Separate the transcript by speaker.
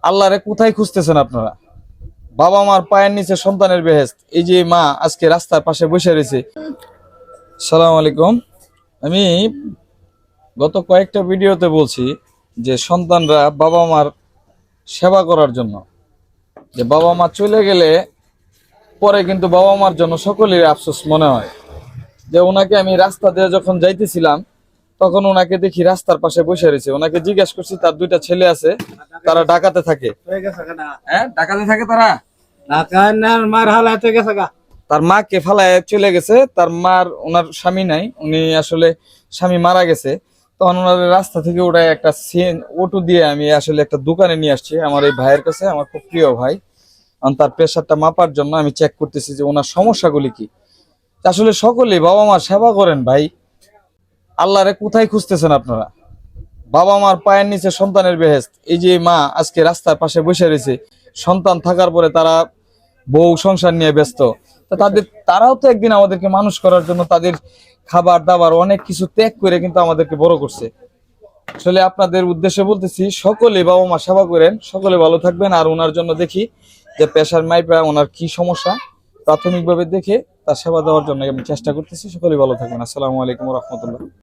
Speaker 1: আল্লাহরে কোথায় খুঁজতেছেন আপনারা? বাবা মার পায়ের নিচে সন্তানের বেহেশত। এই যে মা আজকে রাস্তার পাশে বসে রয়েছে। সালাম আলাইকুম। আমি গত কয়েকটা ভিডিওতে বলছি যে সন্তানরা বাবা মার সেবা করার জন্য, যে বাবা মা চলে গেলে পরে কিন্তু বাবা মার জন্য সকলেরই আফসোস মনে হয়। যে ওনাকে আমি রাস্তা দিয়ে যখন যাইতেছিলাম তখন ওনাকে দেখি রাস্তার পাশে বসে রয়েছে। ওনাকে জিজ্ঞেস করছি, তার দুইটা ছেলে আছে, তারা ঢাকাতে থাকে। হ্যাঁ, ঢাকাতে থাকে তারা। তার মাকে ফালায় চলে গেছে। তার মার, ওনার স্বামী নাই, উনি আসলে স্বামী মারা গেছে। তখন ওনার রাস্তা থেকে ওটাই একটা অটো দিয়ে আমি আসলে একটা দোকানে নিয়ে আসছি আমার এই ভাইয়ের কাছে, আমার খুব প্রিয় ভাই। তার প্রেশারটা মাপার জন্য আমি চেক করতেছি যে ওনার সমস্যাগুলি কি। আসলে সকলেই বাবা মার সেবা করেন ভাই। আল্লাহরে কোথায় খুঁজতেছেন আপনারা? বাবা মার পায়ের নিচে সন্তানের বেহেশত। এই যে মা আজকে রাস্তার পাশে বসে রয়েছে, সন্তান থাকার পরে তারা বউ সংসার নিয়ে ব্যস্ত। তো তারাও তো একদিন আমাদেরকে মানুষ করার জন্য তাদের খাবার দাবার অনেক কিছু ত্যাগ করে কিন্তু আমাদেরকে বড় করছে। আসলে আপনাদের উদ্দেশ্যে বলতেছি, সকলে বাবা মা সেবা করেন, সকলে ভালো থাকবেন। আর ওনার জন্য দেখি যে প্রেশার মাইপা ওনার কি সমস্যা প্রাথমিকভাবে দেখে তার সেবা দেওয়ার জন্য আমি চেষ্টা করতেছি। সকলে ভালো থাকবেন। আসসালামু আলাইকুম ওয়া রাহমাতুল্লাহ।